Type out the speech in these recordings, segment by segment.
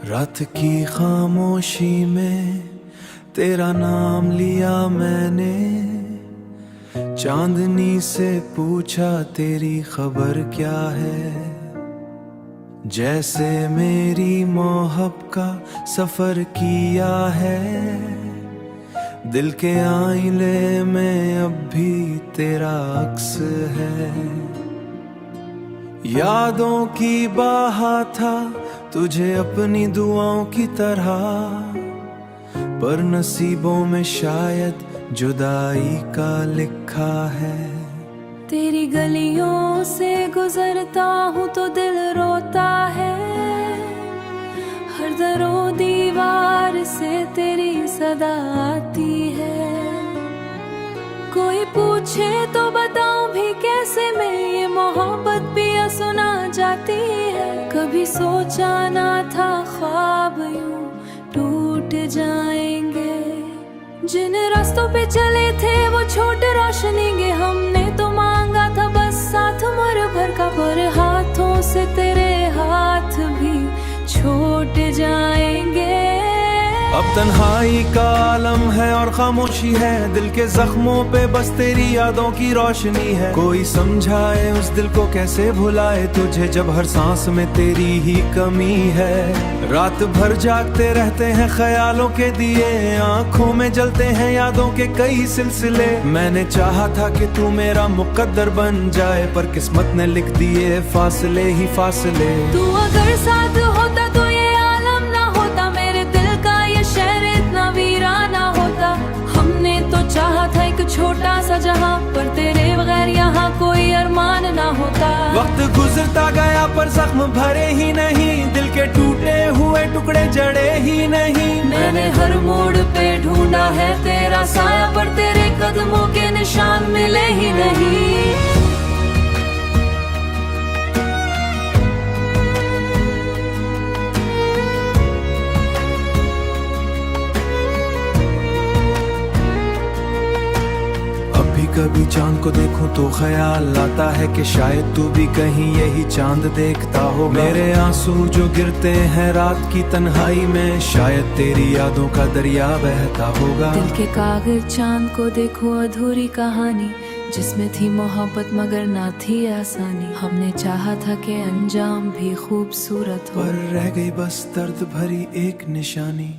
रात की खामोशी में तेरा नाम लिया मैंने, चांदनी से पूछा तेरी खबर क्या है। जैसे मेरी मोहब्बत का सफर किया है, दिल के आईने में अब भी तेरा अक्स है। यादों की बाहा था तुझे अपनी दुआओं की तरह, पर नसीबों में शायद जुदाई का लिखा है। तेरी गलियों से गुजरता हूँ तो दिल रोता है, हर दरो दीवार से तेरी सदा आती है। कोई पूछे तो बताऊं भी कैसे मैं, ये मोहब्बत भी सुना जाती है। कभी सोचा ना था ख्वाब यूं टूट जाएंगे, जिन रास्तों पे चले थे वो छोटे रोशनीगे। हमने तो मांगा था बस साथ उम्र भर का, पर हाथों से तेरे हाथ भी छोट जाएंगे। अब तन्हाई का आलम है और खामोशी है, दिल के जख्मों पे बस तेरी यादों की रोशनी है। कोई समझाए उस दिल को कैसे भुलाए तुझे, जब हर सांस में तेरी ही कमी है। रात भर जागते रहते हैं ख्यालों के दिए, आंखों में जलते हैं यादों के कई सिलसिले। मैंने चाहा था कि तू मेरा मुकद्दर बन जाए, पर किस्मत ने लिख दिए फासले ही फासले। तू अगर साथ होता तो ये आलम ना होता, मेरे दिल का ये शहर इतना वीराना होता। हमने तो चाहा था एक छोटा सा जहां, पर तेरे बगैर यहाँ कोई अरमान ना होता। वक्त गुजरता गया पर जख्म भरे ही नहीं, दिल के टूटे हुए टुकड़े जड़े ही नहीं। मैंने हर मोड़ पे ढूंढा है तेरा साया, पर तेरे कदमों के निशान मिले ही नहीं। कभी चांद को देखूं तो ख्याल आता है कि शायद तू भी कहीं यही चांद देखता हो। मेरे आंसू जो गिरते हैं रात की तन्हाई में, शायद तेरी यादों का दरिया बहता होगा। दिल के कागज चांद को देखो अधूरी कहानी, जिसमें थी मोहब्बत मगर ना थी आसानी। हमने चाहा था कि अंजाम भी खूबसूरत हो, पर रह गई बस दर्द भरी एक निशानी।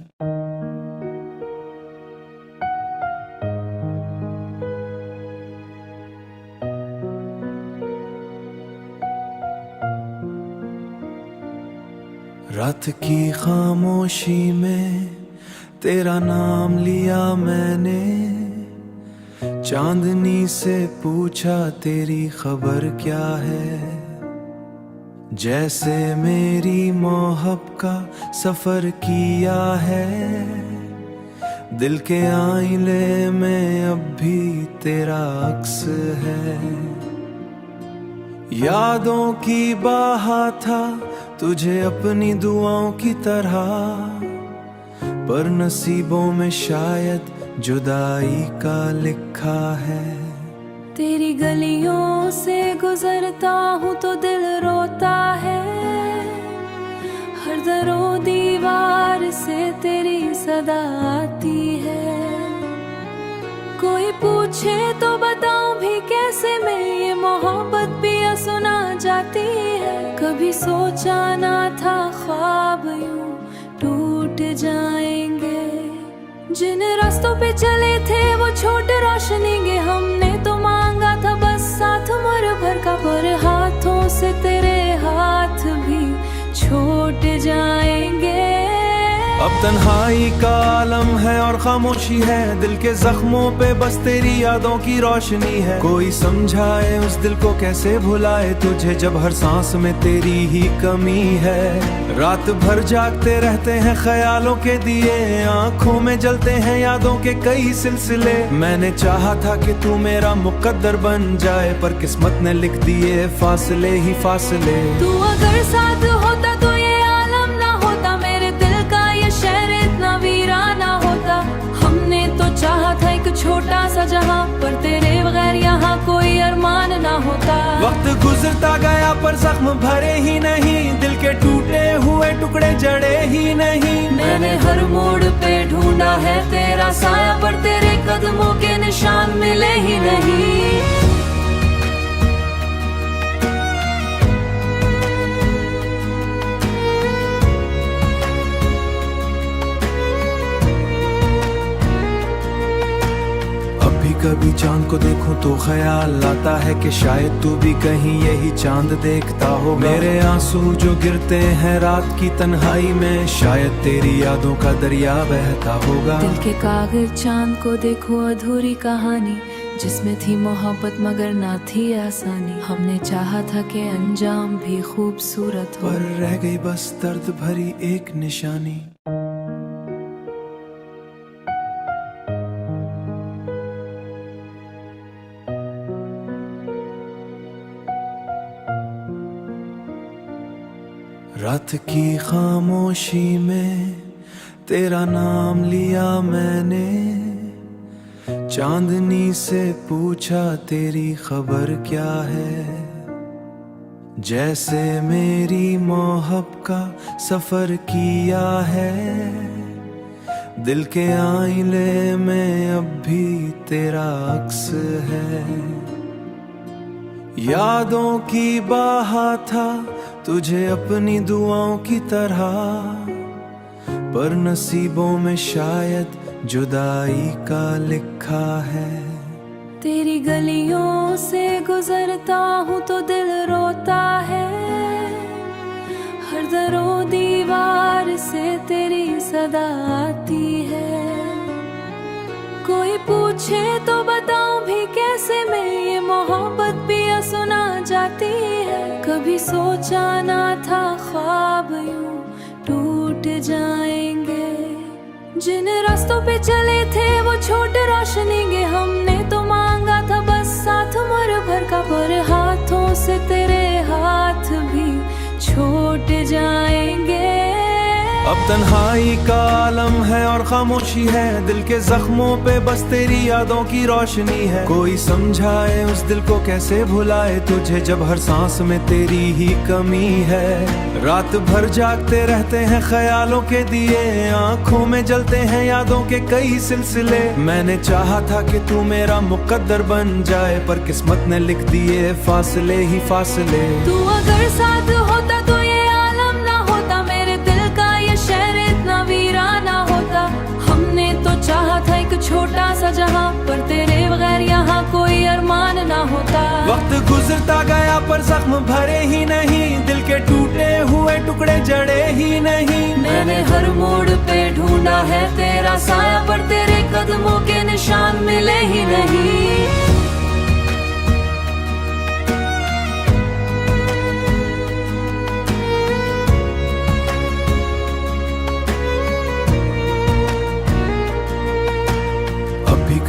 रात की खामोशी में तेरा नाम लिया मैंने, चांदनी से पूछा तेरी खबर क्या है। जैसे मेरी मोहब्बत का सफर किया है, दिल के आईने में अब भी तेरा अक्स है। यादों की बाहा था तुझे अपनी दुआओं की तरह, पर नसीबों में शायद जुदाई का लिखा है। तेरी गलियों से गुजरता हूँ तो दिल रोता है, हर दरो दीवार से तेरी सदा आती है। कोई पूछे तो बताऊं भी कैसे मैं, ये मोहब्बत भी सुना जाती है। कभी सोचा ना था ख्वाब यूं टूट जाएंगे, जिन रास्तों पे चले थे वो छोटे रोशनीगे। हमने तो मांगा था बस साथ उम्र भर का, पर हाथों से तेरे हाथ भी छोट जाएंगे। अब तन्हाई का आलम है और खामोशी है, दिल के जख्मों पे बस तेरी यादों की रोशनी है। कोई समझाए उस दिल को कैसे भुलाए तुझे, जब हर सांस में तेरी ही कमी है। रात भर जागते रहते हैं ख्यालों के दिए, आंखों में जलते हैं यादों के कई सिलसिले। मैंने चाहा था कि तू मेरा मुकद्दर बन जाए, पर किस्मत ने लिख दिए फासले ही फासले। तू अगर साथ होता तो ये आलम ना होता, मेरे दिल का ये शहर इतना वीराना होता। हमने तो चाहा था एक छोटा सा जहां, पर तेरे बगैर यहाँ कोई अरमान ना होता। वक्त गुजरता गया पर जख्म भरे ही नहीं, दिल के टूटे हुए टुकड़े जड़े ही नहीं। मैंने हर मोड़ पे ढूंढा है तेरा साया, पर तेरे कदमों के निशान मिले ही नहीं। कभी चांद को देखूं तो ख्याल आता है कि शायद तू भी कहीं यही चांद देखता हो। मेरे आंसू जो गिरते हैं रात की तन्हाई में, शायद तेरी यादों का दरिया बहता होगा। दिल के कागज चांद को देखो अधूरी कहानी, जिसमें थी मोहब्बत मगर ना थी आसानी। हमने चाहा था कि अंजाम भी खूबसूरत हो, पर रह गई बस दर्द भरी एक निशानी। रात की खामोशी में तेरा नाम लिया मैंने, चांदनी से पूछा तेरी खबर क्या है। जैसे मेरी मोहब्बत का सफर किया है, दिल के आईने में अब भी तेरा अक्स है। यादों की बाहा था तुझे अपनी दुआओं की तरह, पर नसीबों में शायद जुदाई का लिखा है। तेरी गलियों से गुजरता हूँ तो दिल रोता है, हर दरो दीवार से तेरी सदा आती है। कोई पूछे तो बताऊं भी कैसे, मैं ये मोहब्बत भी सुना जाती है। कभी सोचा ना था ख्वाब यूं टूट जाएंगे, जिन रास्तों पे चले थे वो छोटे रोशनीगे। हमने तो मांगा था बस साथ उम्र भर का, पर हाथों से तेरे हाथ भी छोट जाएंगे। अब तन्हाई का आलम है और खामोशी है, दिल के जख्मों पे बस तेरी यादों की रोशनी है। कोई समझाए उस दिल को कैसे भुलाए तुझे, जब हर सांस में तेरी ही कमी है। रात भर जागते रहते हैं ख्यालों के दिए, आंखों में जलते हैं यादों के कई सिलसिले। मैंने चाहा था कि तू मेरा मुकद्दर बन जाए, पर किस्मत ने लिख दिए फासले ही फासले। तू अगर साथ होता तो ये आलम ना होता, मेरे दिल का ये शहर इतना वीराना होता। हमने तो चाहा था एक छोटा सा जहां, पर तेरे बगैर यहाँ कोई अरमान ना होता। वक्त गुजरता गया पर जख्म भरे ही नहीं, दिल के टूटे हुए टुकड़े जड़े ही नहीं। मैंने हर मोड़ पे ढूंढा है तेरा साया, पर तेरे कदमों के निशान मिले ही नहीं।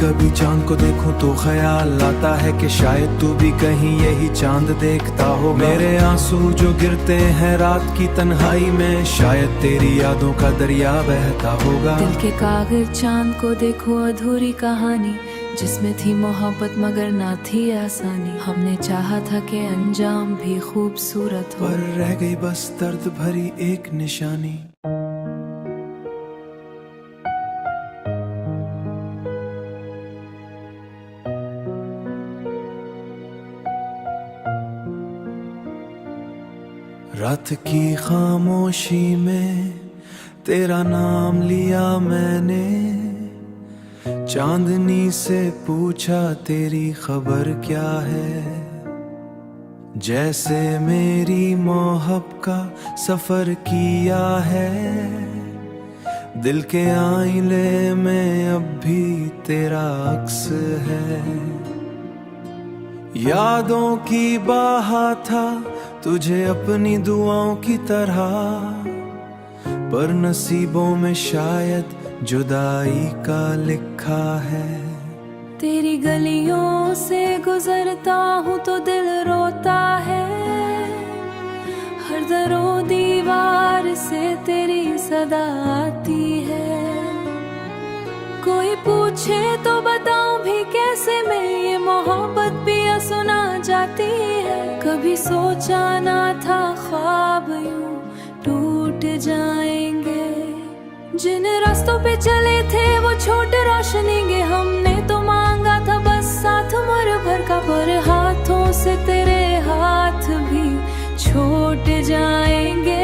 कभी चांद को देखूं तो ख्याल आता है कि शायद तू भी कहीं यही चांद देखता हो। मेरे आंसू जो गिरते हैं रात की तन्हाई में, शायद तेरी यादों का दरिया बहता होगा। दिल के कागज चांद को देखो अधूरी कहानी, जिसमें थी मोहब्बत मगर ना थी आसानी। हमने चाहा था कि अंजाम भी खूबसूरत हो, पर रह गई बस दर्द भरी एक निशानी। रात की खामोशी में तेरा नाम लिया मैंने, चांदनी से पूछा तेरी खबर क्या है। जैसे मेरी मोहब्बत का सफर किया है, दिल के आईने में अब भी तेरा अक्स है। यादों की बाहा था तुझे अपनी दुआओं की तरह, पर नसीबों में शायद जुदाई का लिखा है। तेरी गलियों से गुजरता हूँ तो दिल रोता है, हर दरो दीवार से तेरी सदा आती है। कोई पूछे तो बताऊं भी कैसे, मैं ये मोहब्बत भी सुना जाती जाती है। कभी सोचा ना था ख्वाब यूं टूट जाएंगे। जिन रास्तों पे चले थे वो छोटे रोशनी के, हमने तो मांगा था बस साथ उम्र भर का, पर हाथों से तेरे हाथ भी छोट जाएंगे।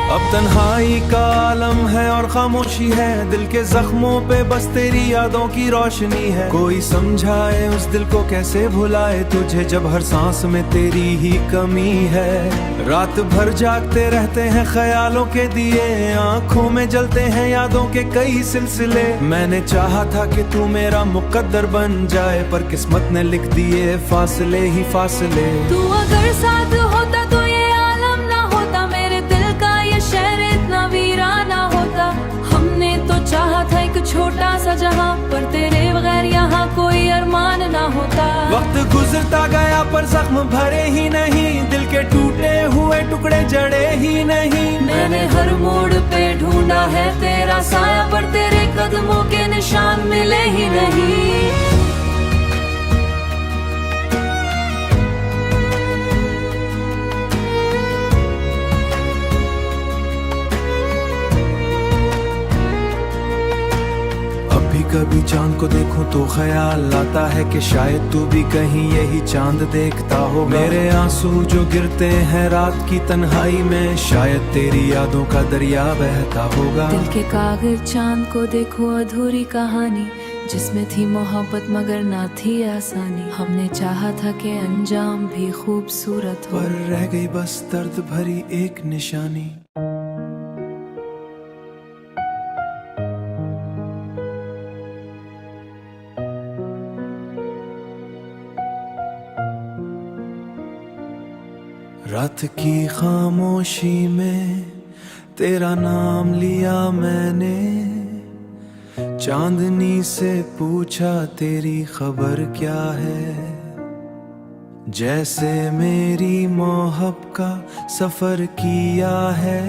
अब तन्हाई का आलम है और खामोशी है, दिल के जख्मों पे बस तेरी यादों की रोशनी है। कोई समझाए उस दिल को कैसे भुलाए तुझे, जब हर सांस में तेरी ही कमी है। रात भर जागते रहते हैं ख्यालों के दिए, आंखों में जलते हैं यादों के कई सिलसिले। मैंने चाहा था कि तू मेरा मुकद्दर बन जाए, पर किस्मत ने लिख दिए फासले ही फासले। तू अगर साथ होता तो ये आलम ना होता, मेरे दिल का ये शहर इतना वीराना होता। हमने तो चाहा था एक छोटा सा जहां, पर तेरे बगैर यहाँ कोई अरमान ना होता। वक्त गुजरता गया पर जख्म भरे ही नहीं, दिल के टूटे हुए टुकड़े जड़े ही नहीं। मैंने हर मोड़ पे ढूंढा है तेरा साया, पर तेरे कदमों के निशान मिले ही नहीं। कभी चांद को देखूं तो ख्याल आता है कि शायद तू भी कहीं यही चांद देखता हो। मेरे आंसू जो गिरते हैं रात की तन्हाई में, शायद तेरी यादों का दरिया बहता होगा। दिल के कागज चांद को देखो अधूरी कहानी, जिसमें थी मोहब्बत मगर ना थी आसानी। हमने चाहा था कि अंजाम भी खूबसूरत हो, पर रह गई बस दर्द भरी एक निशानी। रात की खामोशी में तेरा नाम लिया मैंने, चांदनी से पूछा तेरी खबर क्या है। जैसे मेरी मोहब्बत का सफर किया है,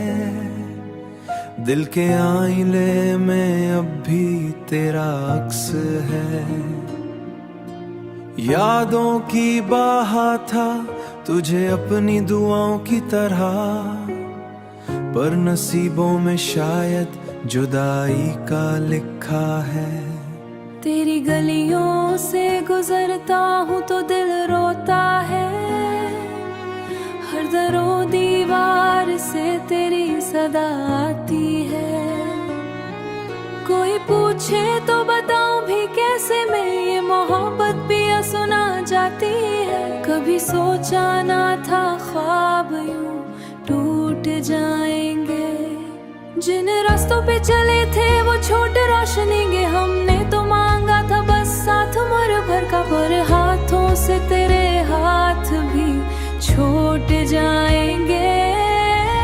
दिल के आईने में अब भी तेरा अक्स है। यादों की बाहा था तुझे अपनी दुआओं की तरह, पर नसीबों में शायद जुदाई का लिखा है। तेरी गलियों से गुजरता हूँ तो दिल रोता है, हर दरो दीवार से तेरी सदा आती है। कोई पूछे तो बताऊं भी कैसे मैं, ये मोहब्बत भी सुना जाती है। कभी सोचा ना था ख्वाब यूं टूट जाएंगे। जिन रास्तों पे चले थे वो छोटे रोशनी के, हमने तो मांगा था बस साथ उम्र भर का, पर हाथों से तेरे हाथ भी छोट जाएंगे।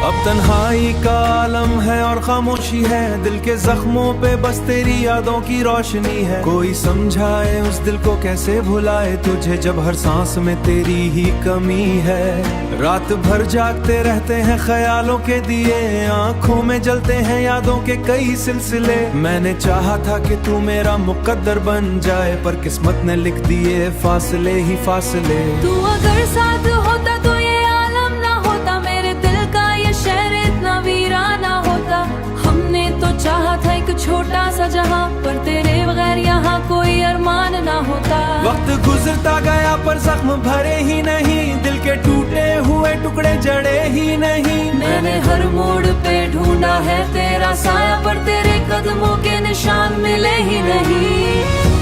अब तन्हाई का आलम है और खामोशी है, दिल के जख्मों पे बस तेरी यादों की रोशनी है। कोई समझाए उस दिल को कैसे भुलाए तुझे, जब हर सांस में तेरी ही कमी है। रात भर जागते रहते हैं ख्यालों के दिए, आंखों में जलते हैं यादों के कई सिलसिले। मैंने चाहा था कि तू मेरा मुकद्दर बन जाए, पर किस्मत ने लिख दिए फासले ही फासले। तू अगर साथ होता तो ये आलम ना होता, मेरे दिल का ये शहर इतना वीराना होता। हमने तो चाहा था एक छोटा सा जहां, पर तेरे बगैर यहाँ कोई अरमान ना होता। वक्त गुजरता गया पर जख्म भरे ही नहीं, दिल के टूटे हुए टुकड़े जड़े ही नहीं। मैंने हर मोड़ पे ढूंढा है तेरा साया, पर तेरे कदमों के निशान मिले ही नहीं।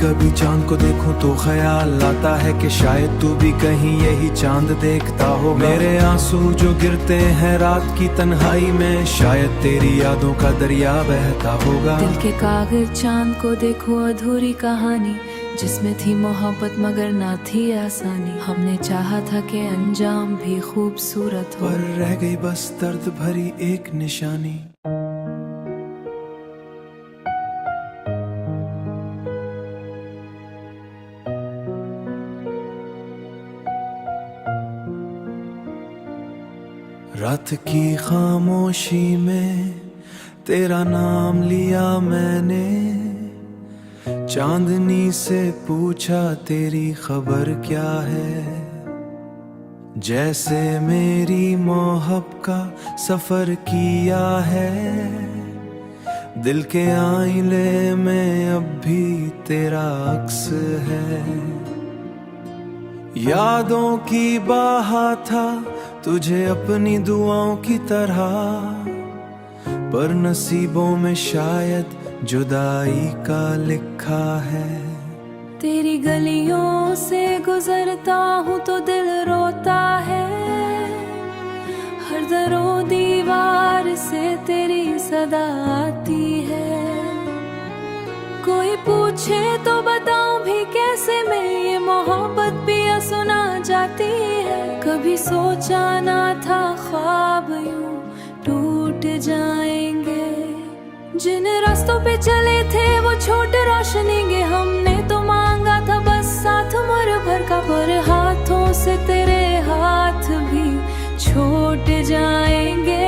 कभी चांद को देखूं तो ख्याल आता है कि शायद तू भी कहीं यही चांद देखता हो। मेरे आंसू जो गिरते हैं रात की तन्हाई में, शायद तेरी यादों का दरिया बहता होगा। दिल के कागज चांद को देखो अधूरी कहानी, जिसमें थी मोहब्बत मगर ना थी आसानी। हमने चाहा था कि अंजाम भी खूबसूरत हो, पर रह गई बस दर्द भरी एक निशानी। रात की खामोशी में तेरा नाम लिया मैंने, चांदनी से पूछा तेरी खबर क्या है। जैसे मेरी मोहब्बत का सफर किया है, दिल के आईने में अब भी तेरा अक्स है। यादों की बाहा था तुझे अपनी दुआओं की तरह, पर नसीबों में शायद जुदाई का लिखा है। तेरी गलियों से गुजरता हूँ तो दिल रोता है, हर दरो दीवार से तेरी सदा आती है। कोई पूछे तो बताऊं भी कैसे मैं, ये मोहब्बत भी सुना जाती है। कभी सोचा ना था ख्वाब यूं टूट जाएंगे, जिन रास्तों पे चले थे वो छोटे रोशनीगे। हमने तो मांगा था बस साथ उम्र भर का, पर हाथों से तेरे हाथ भी छोट जाएंगे।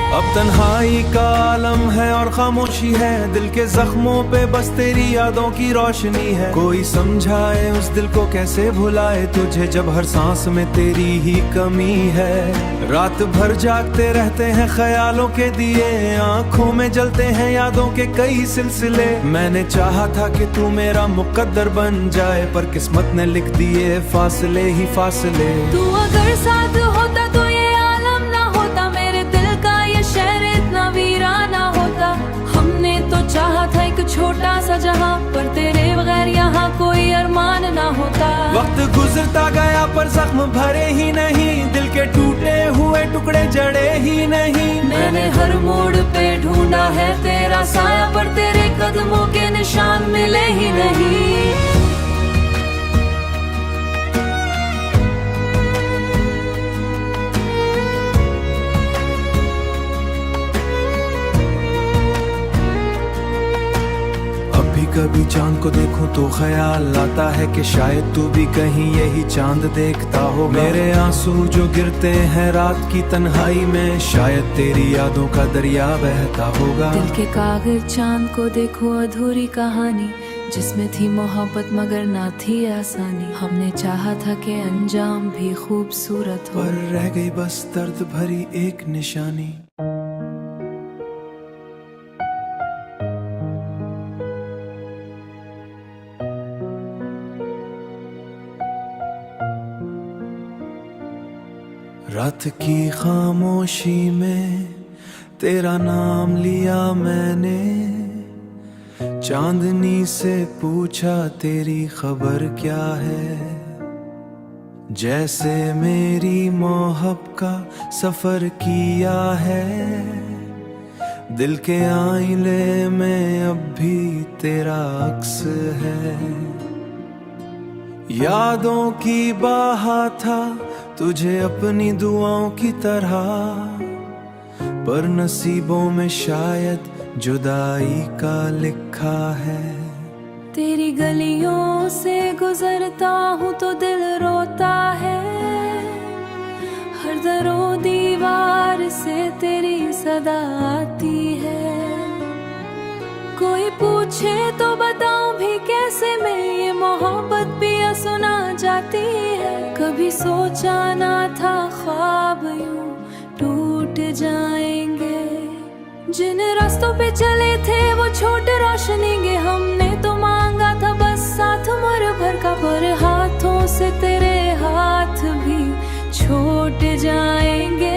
अब तन्हाई का आलम है और खामोशी है, दिल के जख्मों पे बस तेरी यादों की रोशनी है। कोई समझाए उस दिल को कैसे भुलाए तुझे, जब हर सांस में तेरी ही कमी है। रात भर जागते रहते हैं ख्यालों के दिए, आंखों में जलते हैं यादों के कई सिलसिले। मैंने चाहा था कि तू मेरा मुकद्दर बन जाए, पर किस्मत ने लिख दिए फासले ही फासले। तू अगर साथ होता तो ये आलम ना होता, मेरे दिल का ये शहर इतना वीराना होता। हमने तो चाहा था एक छोटा सा जहां, पर तेरे बगैर यहाँ कोई अरमान ना होता। वक्त गुजरता गया पर जख्म भरे ही नहीं, दिल के टूटे हुए टुकड़े जड़े ही नहीं। मैंने हर मोड़ पे ढूंढा है तेरा साया, पर तेरे कदमों के निशान मिले ही नहीं। कभी चांद को देखूं तो ख्याल आता है कि शायद तू भी कहीं यही चांद देखता हो। मेरे आंसू जो गिरते हैं रात की तन्हाई में, शायद तेरी यादों का दरिया बहता होगा। दिल के कागज चांद को देखो अधूरी कहानी, जिसमें थी मोहब्बत मगर ना थी आसानी। हमने चाहा था कि अंजाम भी खूबसूरत हो, पर रह गई बस दर्द भरी एक निशानी। रात की खामोशी में तेरा नाम लिया मैंने, चांदनी से पूछा तेरी खबर क्या है। जैसे मेरी मोहब्बत का सफर किया है, दिल के आईने में अब भी तेरा अक्स है। यादों की बाहा था तुझे अपनी दुआओं की तरह, पर नसीबों में शायद जुदाई का लिखा है। तेरी गलियों से गुजरता हूँ तो दिल रोता है, हर दरो दीवार से तेरी सदा आती है। कोई पूछे तो बताऊं भी कैसे मैं, ये मोहब्बत भी सुना जाती है। कभी सोचा ना था ख्वाब यूं टूट जाएंगे, जिन रास्तों पे चले थे वो छोटे रोशनीगे। हमने तो मांगा था बस साथ उम्र भर का, पर हाथों से तेरे हाथ भी छोट जाएंगे।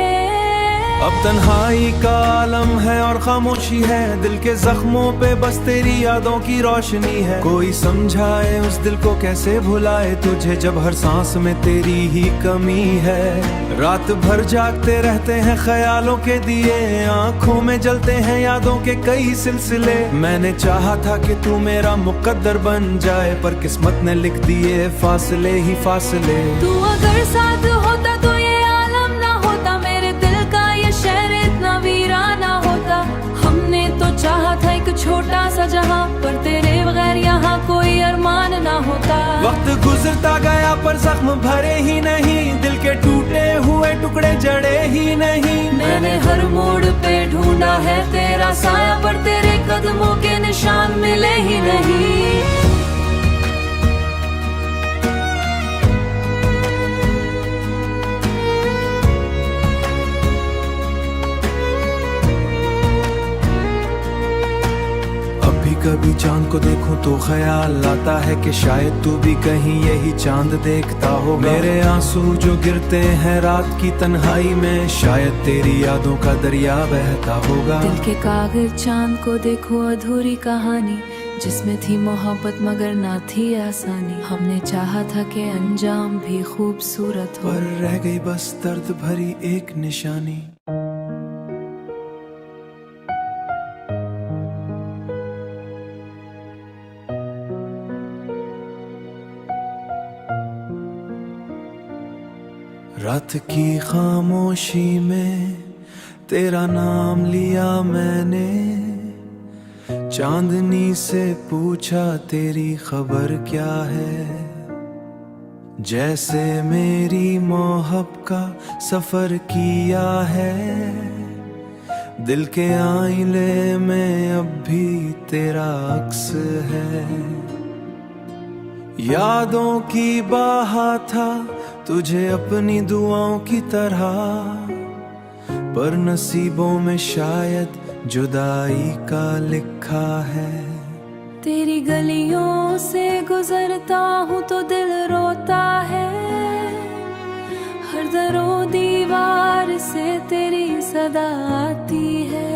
अब तन्हाई का आलम है और खामोशी है, दिल के जख्मों पे बस तेरी यादों की रोशनी है। कोई समझाए उस दिल को कैसे भुलाए तुझे, जब हर सांस में तेरी ही कमी है। रात भर जागते रहते हैं ख्यालों के दिए, आंखों में जलते हैं यादों के कई सिलसिले। मैंने चाहा था कि तू मेरा मुकद्दर बन जाए, पर किस्मत ने लिख दिए फासले ही फासले। तू अगर साथ होता तो ये आलम ना होता, मेरे दिल का ये शहर इतना वीराना होता। हमने तो चाहा था एक छोटा सा जहां, पर तेरे बगैर यहाँ कोई अरमान ना होता। वक्त गुजरता गया पर जख्म भरे ही नहीं, दिल के टूटे हुए हुए टुकड़े जड़े ही नहीं। मैंने हर मोड़ पे ढूंढा है तेरा साया, पर तेरे कदमों के निशान मिले ही नहीं। कभी चांद को देखूं तो ख्याल आता है कि शायद तू भी कहीं यही चांद देखता हो। मेरे आंसू जो गिरते हैं रात की तन्हाई में, शायद तेरी यादों का दरिया बहता होगा। दिल के कागज चांद को देखो अधूरी कहानी, जिसमें थी मोहब्बत मगर ना थी आसानी। हमने चाहा था कि अंजाम भी खूबसूरत हो, पर रह गई बस दर्द भरी एक निशानी। रात की खामोशी में तेरा नाम लिया मैंने, चांदनी से पूछा तेरी खबर क्या है। जैसे मेरी मोहब्बत का सफर किया है, दिल के आईने में अब भी तेरा अक्स है। यादों की बाहा था तुझे अपनी दुआओं की तरह, पर नसीबों में शायद जुदाई का लिखा है। तेरी गलियों से गुजरता हूँ तो दिल रोता है, हर दरो दीवार से तेरी सदा आती है।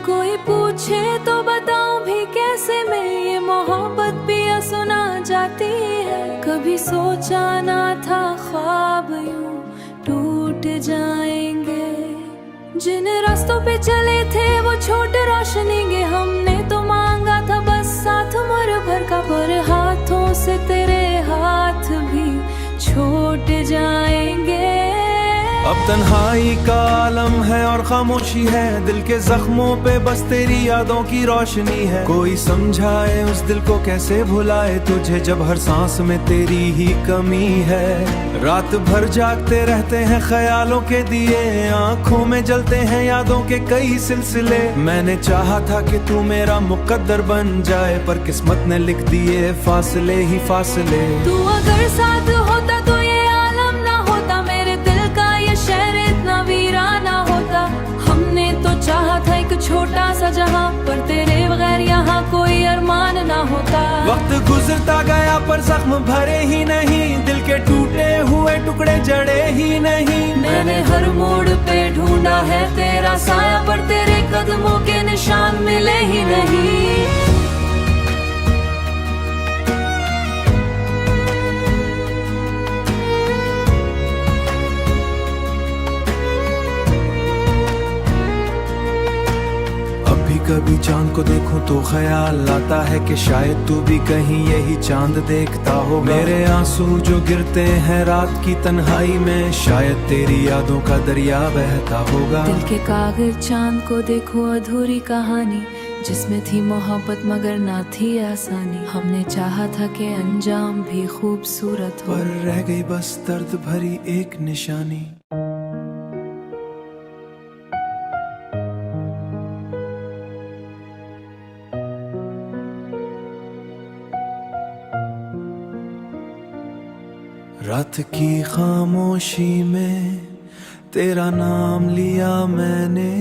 कोई पूछे तो बताऊं भी कैसे, मैं ये मोहब्बत भी सुना जाती है। कभी सोचा ना था ख्वाब यूं टूट जाएंगे, जिन रास्तों पे चले थे वो छोटे रोशनीगे। हमने तो मांगा था बस साथ उम्र भर का, पर हाथों से तेरे हाथ भी छोट जाएंगे। अब तन्हाई का आलम है और खामोशी है, दिल के जख्मों पे बस तेरी यादों की रोशनी है। कोई समझाए उस दिल को कैसे भुलाए तुझे, जब हर सांस में तेरी ही कमी है। रात भर जागते रहते हैं ख्यालों के दिए, आंखों में जलते हैं यादों के कई सिलसिले। मैंने चाहा था कि तू मेरा मुकद्दर बन जाए, पर किस्मत ने लिख दिए फासले ही फासले। तू अगर साथ होता तो ये आलम ना होता, मेरे दिल का ये शहर इतना वीराना होता। हमने तो चाहा था एक छोटा सा जहां, पर तेरे बगैर यहाँ कोई अरमान ना होता। वक्त गुजरता गया पर जख्म भरे ही नहीं, दिल के टूटे हुए टुकड़े जड़े ही नहीं। मैंने हर मोड़ पे ढूंढा है तेरा साया, पर तेरे कदमों के निशान मिले ही नहीं। कभी चांद को देखूं तो ख्याल आता है कि शायद तू भी कहीं यही चांद देखता हो। मेरे आंसू जो गिरते हैं रात की तन्हाई में, शायद तेरी यादों का दरिया बहता होगा। दिल के कागज चांद को देखो अधूरी कहानी, जिसमें थी मोहब्बत मगर ना थी आसानी। हमने चाहा था कि अंजाम भी खूबसूरत हो, पर रह गई बस दर्द भरी एक निशानी। रात की खामोशी में तेरा नाम लिया मैंने,